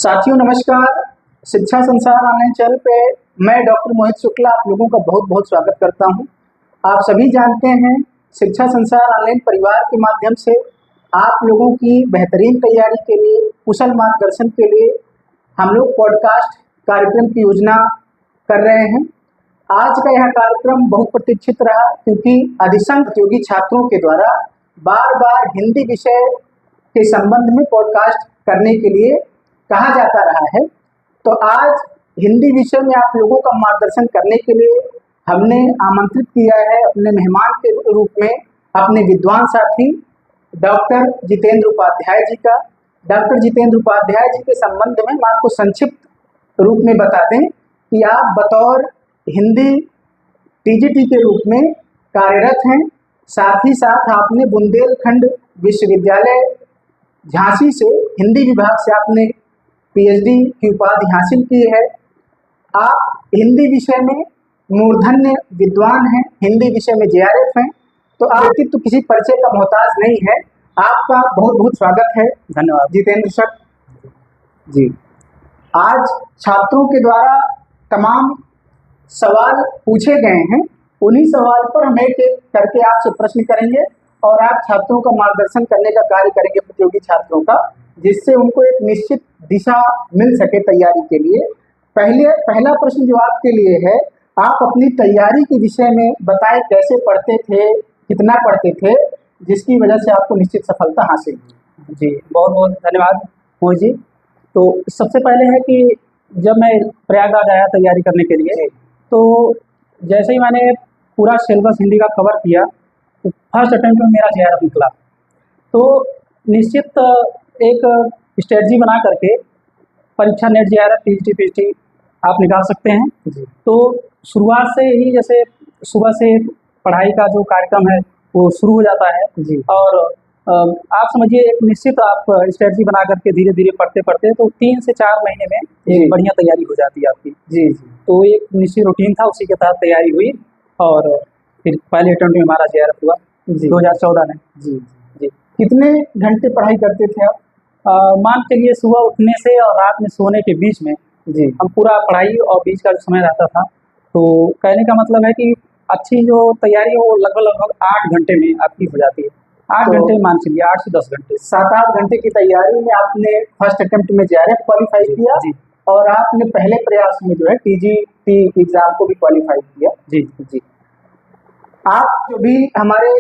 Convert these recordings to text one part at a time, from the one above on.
साथियों नमस्कार। शिक्षा संसार ऑनलाइन चैनल पे मैं डॉक्टर मोहित शुक्ला आप लोगों का बहुत बहुत स्वागत करता हूं। आप सभी जानते हैं शिक्षा संसार ऑनलाइन परिवार के माध्यम से आप लोगों की बेहतरीन तैयारी के लिए, कुशल मार्गदर्शन के लिए हम लोग पॉडकास्ट कार्यक्रम की योजना कर रहे हैं। आज का यह कार्यक्रम बहुत प्रतीक्षित रहा क्योंकि अधिसंख्य प्रतियोगी छात्रों के द्वारा बार बार हिंदी विषय के संबंध में पॉडकास्ट करने के लिए कहा जाता रहा है। तो आज हिंदी विषय में आप लोगों का मार्गदर्शन करने के लिए हमने आमंत्रित किया है अपने मेहमान के रूप में अपने विद्वान साथी डॉक्टर जितेंद्र उपाध्याय जी का। डॉक्टर जितेंद्र उपाध्याय जी के संबंध में हम आपको संक्षिप्त रूप में बता दें कि आप बतौर हिंदी टीजीटी के रूप में कार्यरत हैं। साथ ही साथ आपने बुंदेलखंड विश्वविद्यालय झांसी से हिंदी विभाग से आपने पीएचडी की उपाधि हासिल की है। आप हिंदी विषय में मूर्धन्य विद्वान हैं, हिंदी विषय में जेआरएफ हैं। तो आपकी तो किसी परिचय का मोहताज नहीं है। आपका बहुत बहुत स्वागत है। धन्यवाद जितेंद्र सर जी। आज छात्रों के द्वारा तमाम सवाल पूछे गए हैं, उन्हीं सवाल पर हम एक एक करके आपसे प्रश्न करेंगे और आप छात्रों का मार्गदर्शन करने का कार्य करेंगे, प्रतियोगी छात्रों का, जिससे उनको एक निश्चित दिशा मिल सके तैयारी के लिए। पहला प्रश्न जो आपके लिए है, आप अपनी तैयारी के विषय में बताएं, कैसे पढ़ते थे, कितना पढ़ते थे, जिसकी वजह से आपको निश्चित सफलता हासिल हुई। जी बहुत बहुत धन्यवाद मोहित जी। तो सबसे पहले है कि जब मैं प्रयागराज आया तैयारी करने के लिए, तो जैसे ही मैंने पूरा सिलेबस हिंदी का कवर किया तो फर्स्ट अटेम्प्ट में मेरा जेआरएफ निकला। तो निश्चित एक स्ट्रेटजी बना करके परीक्षा नेट जेआरएफ टीजीटी पीजीटी आप निकाल सकते हैं। तो शुरुआत से ही जैसे सुबह से पढ़ाई का जो कार्यक्रम है वो शुरू हो जाता है जी। और आप समझिए एक निश्चित आप स्ट्रेटजी बना करके धीरे धीरे पढ़ते पढ़ते तो 3 से 4 महीने में एक बढ़िया तैयारी हो जाती है आपकी। जी जी। तो एक निश्चित रूटीन था, उसी के तहत तैयारी हुई और फिर पहले अटेम्प्ट में हमारा जेआरएफ हुआ 2014 में। जी जी। कितने घंटे पढ़ाई करते थे आप? मान चलिए सुबह उठने से और रात में सोने के बीच में जी हम पूरा पढ़ाई और बीच का जो समय रहता था, तो कहने का मतलब है कि अच्छी जो तैयारी है वो लगभग 8 घंटे में आपकी हो जाती है। 8 तो घंटे मान चलिए, 8 से 10 घंटे। 7-8 घंटे की तैयारी में आपने फर्स्ट अटेम्प्ट में जेआरएफ क्वालिफाई किया जी और आपने पहले प्रयास में जो है टीजीटी एग्जाम को भी क्वालिफाई किया। जी जी। आप जो भी हमारे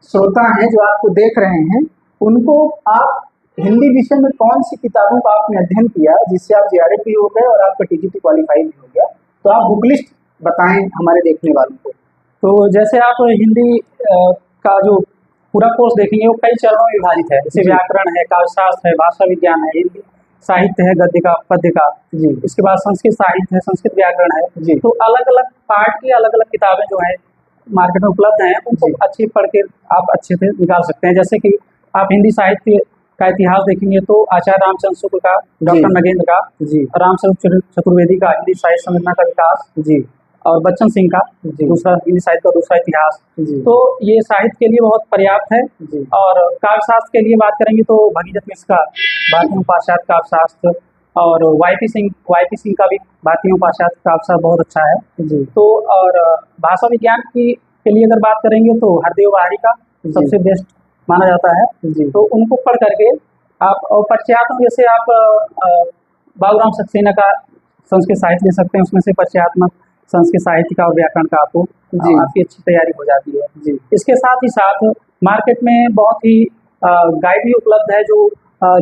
श्रोता हैं जो आपको देख रहे हैं, उनको आप हिंदी विषय में कौन सी किताबों का आपने अध्ययन किया जिससे आप जेआरएफ भी हो गए और आपका टीजीटी क्वालिफाई भी हो गया? तो आप बुक लिस्ट बताएं हमारे देखने वालों को। तो जैसे आप हिंदी का जो पूरा कोर्स देखेंगे वो कई चरणों में विभाजित है। जैसे जी। व्याकरण है, काव्यशास्त्र है, भाषा विज्ञान है, हिंदी साहित्य है, गद्य का, पद्य का। जी इसके बाद संस्कृत साहित्य है, संस्कृत व्याकरण है। जी। तो अलग अलग पार्ट की अलग अलग किताबें जो है मार्केट में उपलब्ध हैं, उनको जी। अच्छी पढ़ के आप अच्छे से निकाल सकते हैं। जैसे कि आप हिंदी साहित्य का इतिहास देखेंगे तो आचार्य रामचंद्र शुक्ल का, डॉक्टर नगेंद्र का, जी रामचंद्र चतुर्वेदी का हिंदी साहित्य संरचना का विकास, जी और बच्चन सिंह का जी। दूसरा हिंदी साहित्य का दूसरा इतिहास। जी। तो ये साहित्य के लिए बहुत पर्याप्त है। जी। और काव्यशास्त्र के लिए बात करेंगे तो भगीरथ मिश्र का भारतीय पाश्चात्य काव्यशास्त्र और वाईपी सिंह का भी भारतीय पाश्चात्य काव्यशास्त्र बहुत अच्छा है। जी। तो और भाषा विज्ञान की के लिए अगर बात करेंगे तो हरदेव बाहरी का सबसे बेस्ट माना जाता है। जी। तो उनको पढ़ करके आप, और परिचयात्मक जैसे आप बाबूराम सक्सेना का संस्कृत साहित्य ले सकते हैं, उसमें से परिचयात्मक संस्कृत साहित्य का और व्याकरण का आपको आपकी अच्छी तैयारी हो जाती है। जी। इसके साथ ही साथ मार्केट में बहुत ही गाइड भी उपलब्ध है जो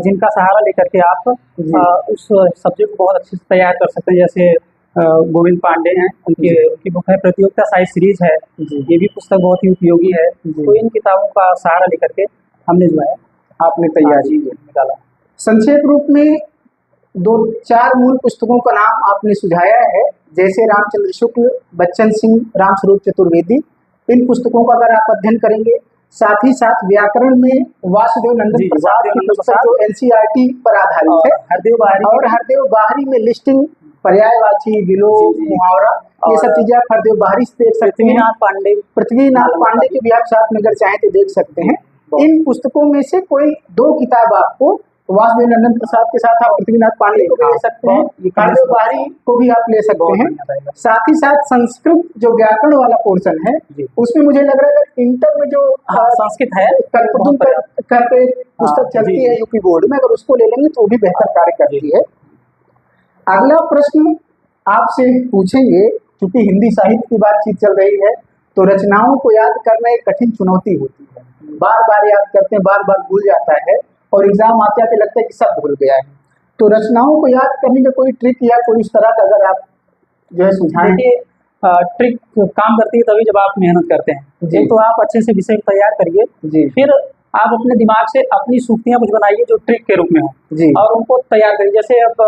जिनका सहारा लेकर के आप उस सब्जेक्ट को बहुत अच्छे से तैयार कर सकते हैं। जैसे गोविंद पांडे हैं, उनकी बुक है प्रतियोगिता साहित्य सीरीज है। ये भी पुस्तक बहुत ही उपयोगी है। तो इन किताबों का सहारा लेकर के हमने जो है आपने तैयारी निकाला। संक्षेप रूप में 2-4 मूल पुस्तकों का नाम आपने सुझाया है, जैसे रामचंद्र शुक्ल, बच्चन सिंह, रामस्वरूप चतुर्वेदी। इन पुस्तकों का अगर आप अध्ययन करेंगे, साथ ही साथ व्याकरण में वासुदेव नंदन प्रसाद की पुस्तक जो एनसीईआरटी पर आधारित है, हरदेव बाहरी में लिस्टिंग, पर्यायवाची, विलोम, मुहावरा, ये सब चीजें आप हरदेव बाहरी से देख सकते हैं। पृथ्वीनाथ पांडे के भी आप साथ में अगर चाहें तो देख सकते हैं। इन पुस्तकों में से कोई 2 किताब आपको वासुदेव नंदन प्रसाद के साथ आप पृथ्वीनाथ पांडे को भी ले सकते हैं, कार्य बारी को भी आप ले सकते हैं। साथ ही साथ संस्कृत जो व्याकरण वाला पोर्शन है उसमें मुझे लग रहा है कि इंटर में जो संस्कृत है कल्पद्रुम का पे पुस्तक चलती है यूपी बोर्ड में, अगर उसको ले लेंगे तो वो भी बेहतर कार्य करती है। अगला प्रश्न आपसे पूछेंगे, क्योंकि हिंदी साहित्य की बातचीत चल रही है तो रचनाओं को याद करना एक कठिन चुनौती होती है। बार बार याद करते हैं, बार बार भूल जाता है और एग्जाम आते आते लगता है कि सब भूल गया है। तो रचनाओं को याद करने का कोई ट्रिक या कोई इस तरह का अगर आप जो है सुझाएं। ट्रिक काम करती है तभी जब आप मेहनत करते हैं। एक तो आप अच्छे से विषय तैयार करिए, फिर आप अपने दिमाग से अपनी सूक्तियां कुछ बनाइए जो ट्रिक के रूप में हो और उनको तैयार करिए। जैसे अब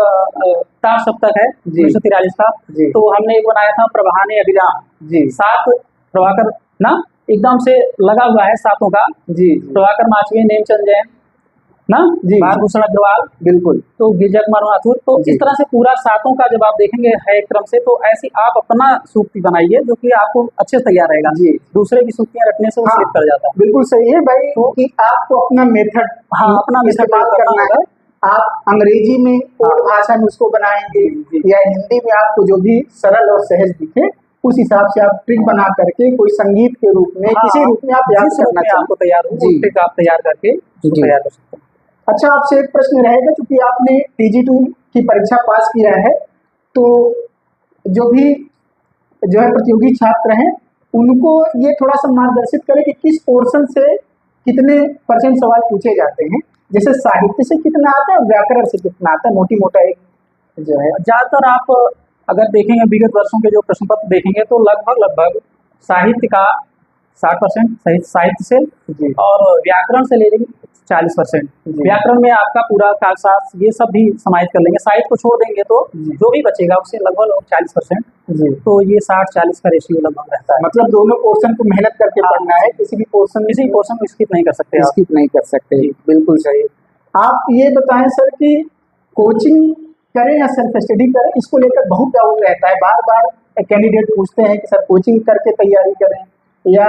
तार सप्तक है 1943 का, तो हमने एक बनाया था प्रभाने अभिराम, 7 प्रभाकर ना एकदम से लगा हुआ है सातों का, प्रभाकर माचवे, नेमचंद जैन ना, भारभूषण अग्रवाल, बिल्कुल, तो गिरजा कुमार माथुर। तो इस तरह से पूरा सातों का जब आप देखेंगे है एक क्रम से, तो ऐसी आप अपना सूक्ति बनाइए जो कि आपको अच्छे से तैयार रहेगा। दूसरे की सूक्तियां रखने से वो स्लिप कर जाता है। बिल्कुल सही है भाई, कि आपको अपना मेथड अपना इस्तेमाल करना है। आप अंग्रेजी में कोड भाषा में उसको बनाएंगे या हिंदी में आपको जो भी सरल और सहज दिखे उस हिसाब से आप ट्रिक बना करके कोई संगीत के रूप में किसी रूप में आप याद करना चाहिए, आपको तैयार हो ट्रिक आप तैयार करके तैयार कर सकते हैं। अच्छा, आपसे एक प्रश्न रहेगा, क्योंकि आपने TG2 की परीक्षा पास किया है, तो जो भी जो है प्रतियोगी छात्र हैं उनको ये थोड़ा सा मार्गदर्शित करें कि किस पोर्शन से कितने % सवाल पूछे जाते हैं। जैसे साहित्य से कितना आता है, व्याकरण से कितना आता है, मोटी मोटा एक जो है। ज्यादातर आप अगर देखेंगे विगत वर्षों के जो प्रश्न पत्र देखेंगे तो लगभग साहित्य का 60% साहित्य से और व्याकरण से ले लेंगे 40%। व्याकरण में आपका पूरा कालशास्त्र ये सब भी समाहित कर लेंगे। साहित्य को छोड़ देंगे तो जो भी बचेगा उससे लगभग 40%। तो ये 60-40 का रेशियो लगभग रहता है। मतलब दोनों पोर्शन को मेहनत करके पढ़ना है, किसी भी पोर्शन को स्किप नहीं कर सकते, स्किप नहीं कर सकते। बिल्कुल सही। आप ये बताएं सर कि कोचिंग करें या सेल्फ स्टडी करें, इसको लेकर बहुत डाउट रहता है। बार बार कैंडिडेट पूछते हैं कि सर कोचिंग करके तैयारी करें या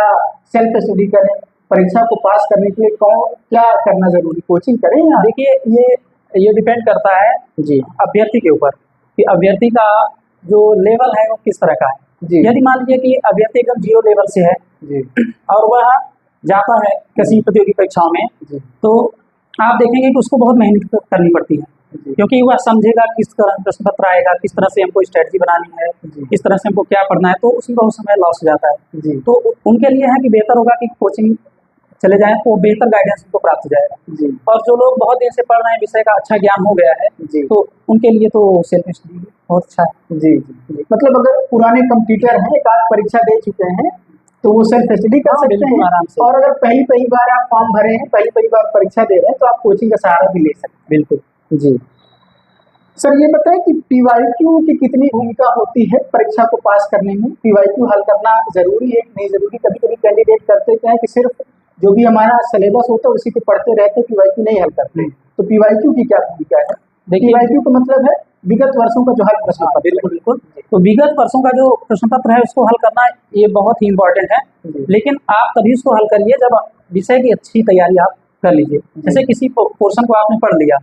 सेल्फ स्टडी करें, परीक्षा को पास करने के लिए क्या करना जरूरी, कोचिंग करें या? देखिए ये डिपेंड करता है अभ्यर्थी के ऊपर कि अभ्यर्थी का जो लेवल है वो किस तरह का है। यदि मान लीजिए कि अभ्यर्थी एकदम 0 लेवल से है और वह जाता है किसी प्रतियोगी परीक्षाओं में, तो आप देखेंगे कि उसको बहुत मेहनत करनी पड़ती है, क्योंकि वह समझेगा किस तरह प्रश्न पत्र आएगा, किस तरह से हमको स्ट्रेटजी बनानी है, किस तरह से हमको क्या पढ़ना है, तो उसमें बहुत समय लॉस हो जाता है। तो उनके लिए है कि बेहतर होगा कि कोचिंग चले जाएं, तो बेहतर गाइडेंस उनको प्राप्त हो जाएगा। और जो लोग बहुत दिन से पढ़ रहे हैं, विषय का अच्छा ज्ञान हो गया है, तो उनके लिए तो सेल्फ स्टडी बहुत अच्छा है। मतलब अगर पुराने कंप्यूटर हैं, एक आध परीक्षा दे चुके हैं, तो वो सेल्फ स्टडी कर सकते हैं आराम से। और अगर पहली बार आप फॉर्म भरे हैं, पहली बार परीक्षा दे रहे हैं, तो आप कोचिंग का सहारा भी ले सकते हैं। बिल्कुल जी। सर ये बताएं कि PYQ की कितनी भूमिका होती है परीक्षा को पास करने में? PYQ हल करना जरूरी है नहीं जरूरी? कभी कभी कैंडिडेट करते हैं कि सिर्फ जो भी हमारा सिलेबस होता है उसी को पढ़ते रहते, PYQ नहीं हल करते। तो PYQ की क्या भूमिका है? PYQ का मतलब है विगत वर्षों का जो हल प्रश्न पत्र। बिल्कुल। तो विगत वर्षों का जो प्रश्न पत्र है उसको हल करना ये बहुत ही इम्पोर्टेंट है, लेकिन आप तभी उसको हल करिए जब विषय की अच्छी तैयारी आप कर लीजिए। जैसे किसी पोर्शन को आपने पढ़ लिया,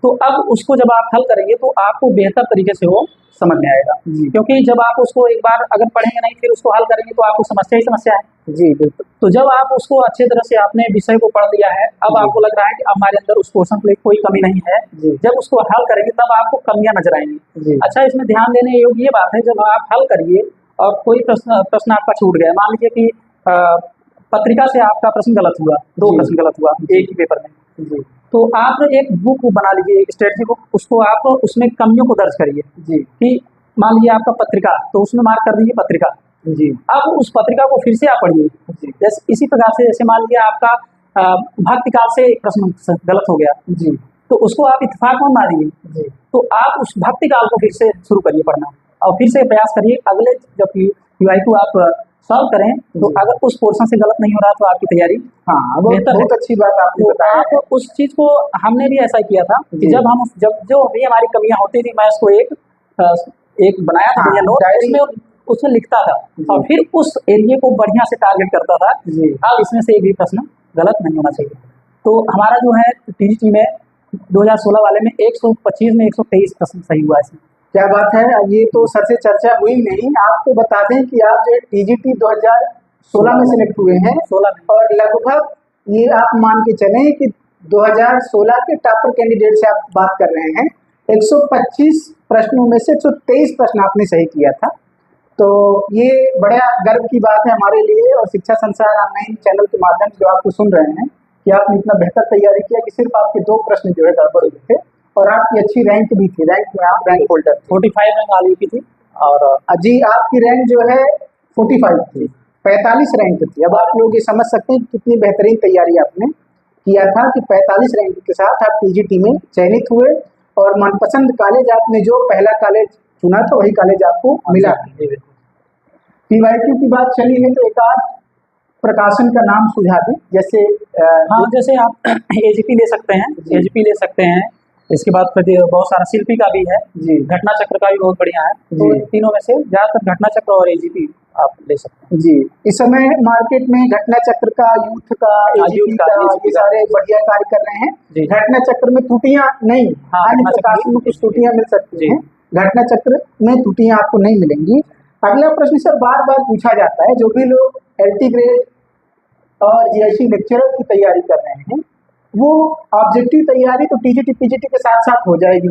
तो अब उसको जब आप हल करेंगे तो आपको बेहतर तरीके से वो समझ में आएगा। क्योंकि जब आप उसको एक बार अगर पढ़ेंगे नहीं फिर उसको हल करेंगे तो आपको समस्या ही समस्या है। बिल्कुल। तो जब आप उसको अच्छे तरह से आपने विषय को पढ़ लिया है, अब आपको लग रहा है कि हमारे अंदर उस पोर्शन के लिए कोई कमी नहीं है, जब उसको हल करेंगे तब आपको कमियां नजर आएंगी। अच्छा, इसमें ध्यान देने योग्य ये बात है, जब आप हल करिए और कोई प्रश्न आपका छूट गया, मान लीजिए कि पत्रिका से आपका प्रश्न गलत हुआ, 2 प्रश्न गलत हुआ एक ही पेपर में, तो आप एक बुक बना लीजिए, एक स्ट्रेटजी बुक, उसको आप उसमें कमियों को दर्ज करिए कि मान लीजिए आपका पत्रिका, तो उसमें मार्क कर दीजिए पत्रिका। अब उस पत्रिका को फिर से आप पढ़िए। जैसे इसी प्रकार से, जैसे मान लीजिए आपका भक्ति काल से एक प्रश्न गलत हो गया, तो उसको आप इत्तेफाक में मारिए, तो आप उस भक्ति काल को फिर से शुरू करिए पढ़ना और फिर से प्रयास करिए। अगले जब PYQ आप सॉल्व करें तो अगर उस पोर्शन से गलत नहीं हो रहा तो आपकी तैयारी बहुत अच्छी बात आपने बताया। तो उस चीज को हमने भी ऐसा किया था कि जब जो भी हमारी कमियां होती थी, मैं उसको एक बनाया था नोट, उसमें लिखता था और फिर उस एरिया को बढ़िया से टारगेट करता था। अब इसमें से एक भी प्रश्न गलत नहीं होना चाहिए। तो हमारा जो है TGT में 2016 वाले में 125 में 123 प्रश्न सही हुआ इसमें। क्या बात है, ये तो सर से चर्चा हुई नहीं। आपको बता दें कि आप जो टीजीटी 2016 में सिलेक्ट हुए हैं 16 में। और लगभग ये आप मान के चलें कि 2016 के टॉपर कैंडिडेट से आप बात कर रहे हैं। 125 प्रश्नों में से 123 प्रश्न आपने सही किया था। तो ये बड़ा गर्व की बात है हमारे लिए और शिक्षा संसार ऑनलाइन चैनल के माध्यम से जो आपको सुन रहे हैं कि आपने इतना बेहतर तैयारी किया कि सिर्फ आपके 2 प्रश्न जो है गड़बड़ हुए थे और आपकी अच्छी रैंक भी थी। रैंक में आप रैंक होल्डर थे। 45 रैंक आलू की थी और जी आपकी रैंक जो है 45 थी, 45 रैंक थी। अब आप लोग ये समझ सकते हैं कि कितनी बेहतरीन तैयारी आपने किया था कि 45 रैंक के साथ आप टीजीटी में चयनित हुए और मनपसंद कॉलेज आपने जो पहला कॉलेज चुना था वही कॉलेज आपको मिला। पीवाईक्यू की बात चली है तो एक आध प्रकाशन का नाम सुझा दें, जैसे हाँ जैसे आप एजीपी ले सकते हैं, एजीपी ले सकते हैं। इसके बाद फिर बहुत सारा शिल्पी का भी है जी, घटना चक्र का भी बहुत बढ़िया है। तो जी। तीनों में से ज्यादातर घटना चक्र और एजीपी आप ले सकते हैं। जी इस समय मार्केट में घटना चक्र का, यूथ का, एजीपी का, ये सारे बढ़िया कार्य कर रहे हैं। जी। घटना चक्र में त्रुटियां नहीं, हाँ, अन्य घटना चक्र प्रकाशन में कुछ त्रुटियां मिल सकती जी। हैं, घटना चक्र में त्रुटियां आपको नहीं मिलेंगी। अगला प्रश्न सर बार बार पूछा जाता है, जो भी लोग एलटी ग्रेड और जीआईसी लेक्चरर की तैयारी कर रहे हैं वो ऑब्जेक्टिव तैयारी तो टीजीटी पीजीटी के साथ साथ हो जाएगी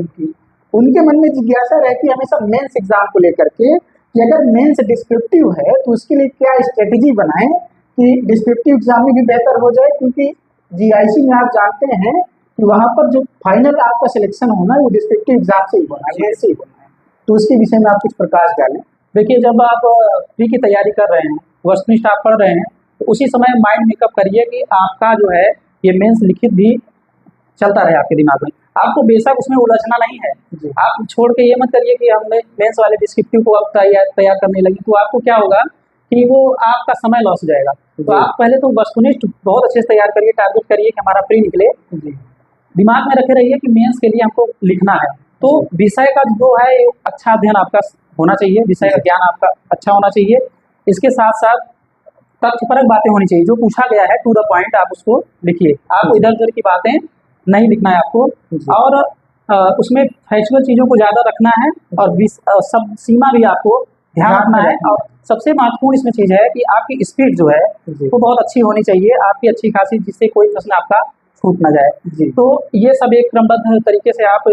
उनके मन में जिज्ञासा रहती है हमेशा मेंस एग्जाम को लेकर के कि अगर मेंस डिस्क्रिप्टिव है तो उसके लिए क्या स्ट्रेटेजी बनाएं कि डिस्क्रिप्टिव एग्जाम में भी बेहतर हो जाए, क्योंकि जीआईसी में आप जानते हैं कि वहाँ पर जो फाइनल आपका सिलेक्शन होना है वो डिस्क्रिप्टिव एग्जाम से ही होना है, मेंस से ही होना है। तो उसके विषय में आप कुछ प्रकाश डालें। देखिए जब आप प्री की तैयारी कर रहे हैं, वस्तुनिष्ठ आप पढ़ रहे हैं, तो उसी समय माइंड मेकअप करिए कि आपका जो है ये मेंस लिखित भी चलता रहे आपके दिमाग में। आपको बेशक उसमें उलझना नहीं है। आप छोड़ के ये मत करिए कि हमने मेंस वाले डिस्क्रिप्टिव को आप तैयार करने लगी, तो आपको क्या होगा कि वो आपका समय लॉस हो जाएगा। तो आप पहले तो वस्तुनिष्ठ बहुत अच्छे से तैयार करिए, टारगेट करिए कि हमारा प्री निकले। दिमाग में रखे रहिए कि मेंस के लिए हमको लिखना है, तो विषय का जो है अच्छा अध्ययन आपका होना चाहिए, विषय का ज्ञान आपका अच्छा होना चाहिए। इसके साथ साथ तथ्यपरक बातें होनी चाहिए, जो पूछा गया है टू द पॉइंट आप उसको लिखिए। आपको इधर उधर की बातें नहीं लिखना है आपको, और उसमें फैक्चुअल चीज़ों को ज़्यादा रखना है और सब सीमा भी आपको ध्यान रखना है। और सबसे महत्वपूर्ण इसमें चीज़ है कि आपकी स्पीड जो है वो बहुत अच्छी होनी चाहिए, आपकी अच्छी खासी, जिससे कोई प्रश्न आपका छूट ना जाए। तो ये सब एक क्रमबद्ध तरीके से आप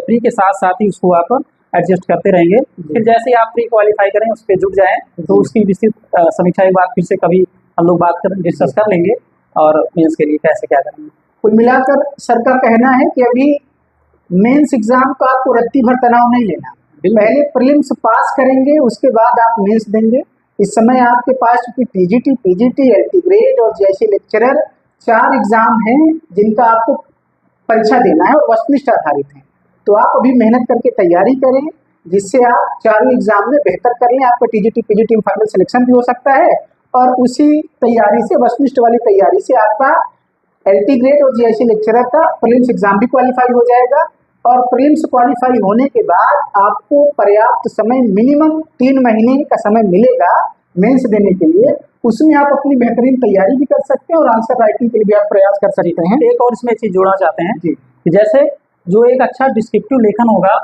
प्री के साथ साथ ही उसको आप एडजस्ट करते रहेंगे। फिर जैसे ही आप प्री क्वालिफाई करें, उस पर जुट जाएं, तो उसकी विस्तृत समीक्षा एक बार फिर से कभी हम लोग बात कर डिस्कस कर लेंगे और मेंस के लिए कैसे क्या करेंगे। कुल मिलाकर सर का कहना है कि अभी मेंस एग्जाम का आपको रत्ती भर तनाव नहीं लेना, पहले प्रीलिम्स पास करेंगे उसके बाद आप मेंस देंगे। इस समय आपके पास चूंकि टीजीटी, पीजीटी, एलटी ग्रेड और जीआईसी लेक्चरर 4 एग्जाम हैं जिनका आपको परीक्षा देना है और वस्तुनिष्ठ आधारित है। तो आप अभी मेहनत करके तैयारी करें जिससे आप 4 एग्जाम में बेहतर कर लें। आपका टीजीटी पीजीटी में फाइनल सिलेक्शन भी हो सकता है और उसी तैयारी से, वस्तुनिष्ठ वाली तैयारी से आपका एलटी ग्रेड और जीआईसी लेक्चरर का प्रीलिम्स एग्जाम भी क्वालिफाई हो जाएगा। और प्रीलिम्स क्वालिफाई होने के बाद आपको पर्याप्त समय, मिनिमम 3 महीने का समय मिलेगा मेंस देने के लिए। उसमें आप अपनी बेहतरीन तैयारी भी कर सकते हैं और आंसर राइटिंग के लिए भी आप प्रयास कर सकते हैं। एक और इसमें चीज़ जोड़ना चाहते हैं जी, कि जैसे जो एक अच्छा डिस्क्रिप्टिव लेखन होगा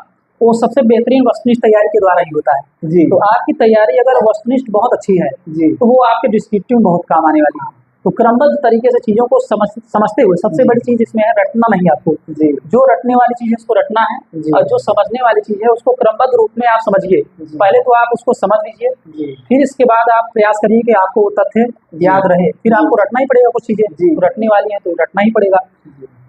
वो सबसे बेहतरीन वस्तुनिष्ठ तैयारी के द्वारा ही होता है। जी, तो आपकी तैयारी अगर वस्तुनिष्ठ बहुत अच्छी है जी, तो वो आपके डिस्क्रिप्टिव में बहुत काम आने वाली है। तो क्रमबद्ध तरीके से चीज़ों को समझते हुए, सबसे बड़ी चीज़ इसमें है रटना नहीं आपको। जी, जो रटने वाली चीज़ है उसको रटना है जी, और जो समझने वाली चीज़ है उसको क्रमबद्ध रूप में आप समझिए। जी, पहले तो आप उसको समझ लीजिए, जी, फिर इसके बाद आप प्रयास करिए कि आपको वो तथ्य याद रहे। फिर आपको रटना ही पड़ेगा कुछ चीज़ें, जी, तो रटने वाली हैं तो रटना ही पड़ेगा।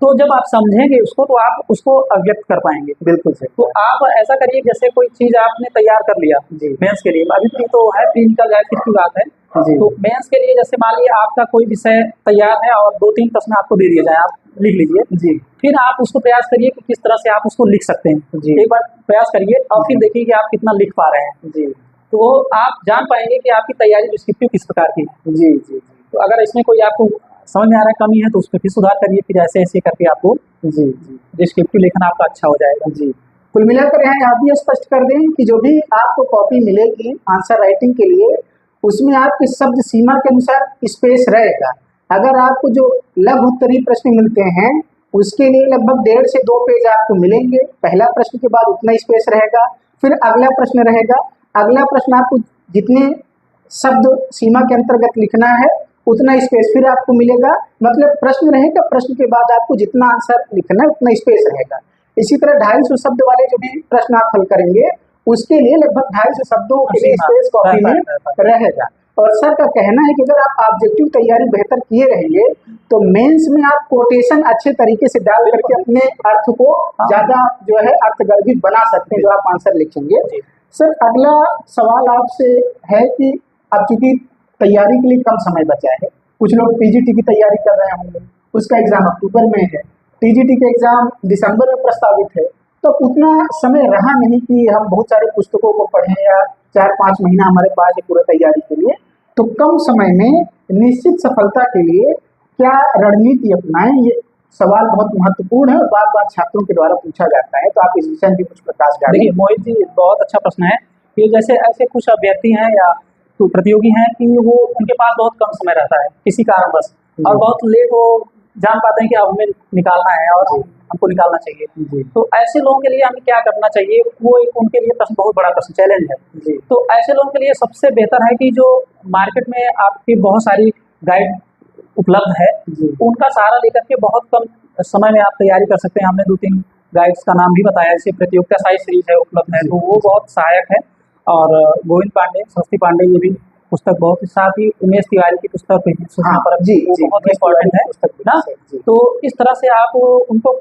तो जब आप समझेंगे उसको तो आप उसको अव्यक्त कर पाएंगे। बिल्कुल सही। तो आप ऐसा करिए जैसे कोई चीज़ आपने तैयार कर लिया जी, मेंस के लिए, अभी प्री तो है, प्री निकल जाए फिर की बात है। जी, तो मेंस के लिए जैसे मान लीजिए आपका कोई विषय तैयार है और 2-3 प्रश्न आपको दे दिए जाए, आप लिख लीजिए। जी, फिर आप उसको प्रयास करिए कि किस तरह से आप उसको लिख सकते हैं। जी, एक बार प्रयास करिए और फिर देखिए कि आप कितना लिख पा रहे हैं। जी, तो आप जान पाएंगे कि आपकी तैयारी डिस्क्रिप्टिव किस प्रकार की है। जी, जी, तो अगर इसमें कोई आपको समझ में आ रहा है कमी है तो उस पर फिर सुधार करिए, फिर ऐसे ऐसे करके आपको जी, जी, डिस्क्रिप्टिव लेखन आपका अच्छा हो जाएगा। जी। कुल मिलाकर यहाँ आप भी स्पष्ट कर दें कि जो भी आपको कॉपी मिलेगी आंसर राइटिंग के लिए, उसमें आपके शब्द सीमा के अनुसार स्पेस रहेगा। अगर आपको जो लघु उत्तरीय प्रश्न मिलते हैं उसके लिए लगभग 1.5 से 2 पेज आपको मिलेंगे। पहला प्रश्न के बाद उतना स्पेस रहेगा, फिर अगला प्रश्न रहेगा। अगला प्रश्न आपको जितने शब्द सीमा के अंतर्गत लिखना है उतना स्पेस फिर आपको मिलेगा। मतलब प्रश्न रहेगा, प्रश्न के बाद आपको जितना आंसर लिखना है उतना स्पेस रहेगा। इसी तरह 250 शब्द वाले जो भी प्रश्न आप हल करेंगे उसके लिए लगभग 250 शब्दों के लिए स्पेस कॉपी में रहेगा। और सर का कहना है कि अगर आप ऑब्जेक्टिव तैयारी बेहतर किए रहेंगे तो मेंस में आप कोटेशन अच्छे तरीके से डाल करके अपने अर्थ को ज्यादा जो है अर्थगर्भित बना सकते हैं जो आप आंसर लिखेंगे। सर अगला सवाल आपसे है कि अब चूंकि तैयारी के लिए कम समय बचा है, कुछ लोग पीजीटी की तैयारी कर रहे होंगे, उसका एग्जाम अक्टूबर में है, टीजीटी का एग्जाम दिसंबर में प्रस्तावित है, तो उतना समय रहा नहीं कि हम बहुत सारे पुस्तकों को पढ़ें या 4-5 महीना हमारे पास है पूरा तैयारी के लिए। तो कम समय में निश्चित सफलता के लिए क्या रणनीति अपनाएं, ये सवाल बहुत महत्वपूर्ण है और बार बार छात्रों के द्वारा पूछा जाता है, तो आप इस विषय में भी कुछ प्रकाश डालें। देखिए मोहित जी, बहुत अच्छा प्रश्न है। ये जैसे ऐसे कुछ अभ्यर्थी हैं या तो प्रतियोगी हैं कि वो उनके पास बहुत कम समय रहता है किसी कारणवश, और बहुत लेट वो जान पाते हैं कि अब हमें निकालना है और हमको निकालना चाहिए। तो ऐसे लोगों के लिए हमें क्या करना चाहिए, वो एक उनके लिए प्रश्न, बहुत बड़ा प्रश्न, चैलेंज है। तो ऐसे लोगों के लिए सबसे बेहतर है कि जो मार्केट में आपकी बहुत सारी गाइड उपलब्ध है उनका सहारा लेकर के बहुत कम समय में आप तैयारी कर सकते हैं। हमने 2-3 गाइड्स का नाम भी बताया, जैसे प्रतियोगिता साइज सीरीज है उपलब्ध है, तो वो बहुत सहायक है। और गोविंद पांडे, सरस्वती पांडे, ये भी पुस्तक बहुत, साथ ही उमेश तिवारी की पुस्तक सूचना पर बहुत इम्पोर्टेंट है ना। तो इस तरह से आप उनको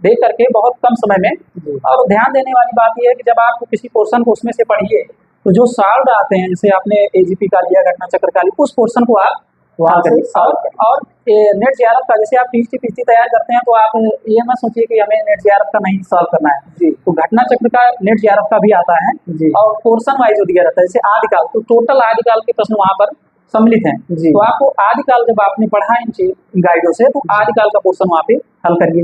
देख करके बहुत कम समय में, और ध्यान देने वाली बात यह है कि जब आप किसी पोर्शन को उसमें से पढ़िए तो जो सॉल्व आते हैं, जैसे आपने एजीपी का लिया, घटना चक्र का लिया, उस पोर्शन को आप वहाँ करिए। और नेट जेआरएफ का, जैसे आप पीएचडी तैयार करते हैं तो आप ये मत सोचिए कि हमें नेट जेआरएफ का नहीं सॉल्व करना है, तो घटना चक्र का नेट जेआरएफ का भी आता है और पोर्शन वाइज दिया जाता है। जैसे आदिकाल, तो टोटल आदिकाल के प्रश्न वहाँ पर सम्मिलित हैं, तो आपको आदिकाल जब आपने पढ़ा इन गाइडों से, तो आदिकाल का पोर्शन वहाँ पे हल करिए।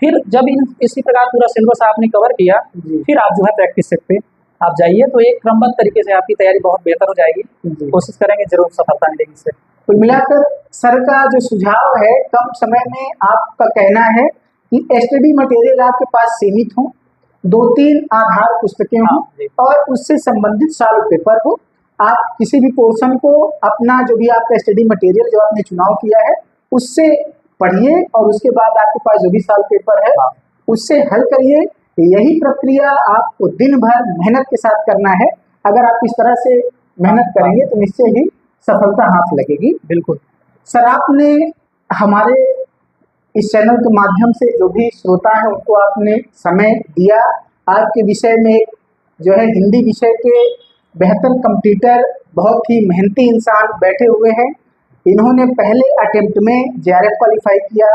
फिर जब इसी प्रकार पूरा सिलेबस आपने कवर किया, फिर आप जो है प्रैक्टिस सेट पे आप जाइए, तो एक क्रमबद्ध तरीके से आपकी तैयारी बहुत बेहतर हो जाएगी। कोशिश करेंगे, जरूर सफलता मिलेगी इससे। कुल मिलाकर सर का जो सुझाव है, कम समय में आपका कहना है कि स्टडी मटेरियल आपके पास सीमित हो, 2-3 आधार पुस्तकें हों और उससे संबंधित सॉल्व पेपर हो। आप किसी भी पोर्शन को अपना जो भी आपका स्टडी मटेरियल जो आपने चुनाव किया है उससे पढ़िए और उसके बाद आपके पास जो भी सॉल्व पेपर है उससे हल करिए। यही प्रक्रिया आपको दिन भर मेहनत के साथ करना है। अगर आप इस तरह से मेहनत करेंगे तो निश्चय ही सफलता हाथ लगेगी। बिल्कुल सर, आपने हमारे इस चैनल के माध्यम से जो भी श्रोता है उनको आपने समय दिया। आपके विषय में जो है हिंदी विषय के बेहतर कंप्यूटर, बहुत ही मेहनती इंसान बैठे हुए हैं। इन्होंने पहले अटेम्प्ट में जेआरएफ क्वालिफाई किया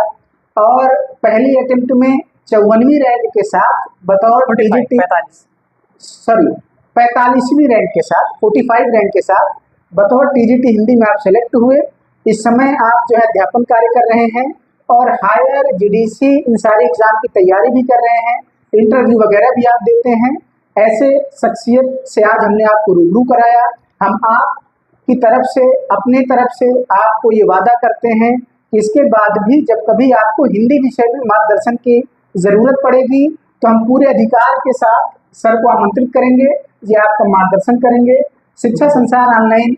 और पहली अटेम्प्ट में 54वीं रैंक के साथ बतौर 45वीं रैंक के साथ 45 रैंक के साथ बतौर टीजीटी हिंदी में आप सेलेक्ट हुए। इस समय आप जो है अध्यापन कार्य कर रहे हैं और हायर जीडीसी इन सारे एग्जाम की तैयारी भी कर रहे हैं, इंटरव्यू वगैरह भी आप देते हैं। ऐसे शख्सियत से आज हमने आपको रूबरू कराया। हम आपकी तरफ से, अपने तरफ से आपको ये वादा करते हैं कि इसके बाद भी जब कभी आपको हिंदी विषय में मार्गदर्शन की ज़रूरत पड़ेगी तो हम पूरे अधिकार के साथ सर को आमंत्रित करेंगे, ये आपका मार्गदर्शन करेंगे। शिक्षा संसार ऑनलाइन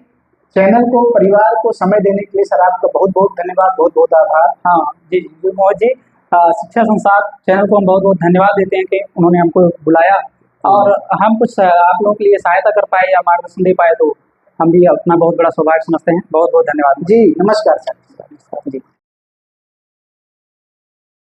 चैनल को, परिवार को समय देने के लिए सर आपका बहुत बहुत धन्यवाद, बहुत बहुत आभार। हाँ जी मोहित जी, शिक्षा संसार चैनल को हम बहुत बहुत धन्यवाद देते हैं कि उन्होंने हमको बुलाया और हम कुछ आप लोगों के लिए सहायता कर पाए या मार्गदर्शन दे पाए, तो हम भी अपना बहुत बड़ा सौभाग्य समझते हैं। बहुत बहुत धन्यवाद जी। नमस्कार सर। जी।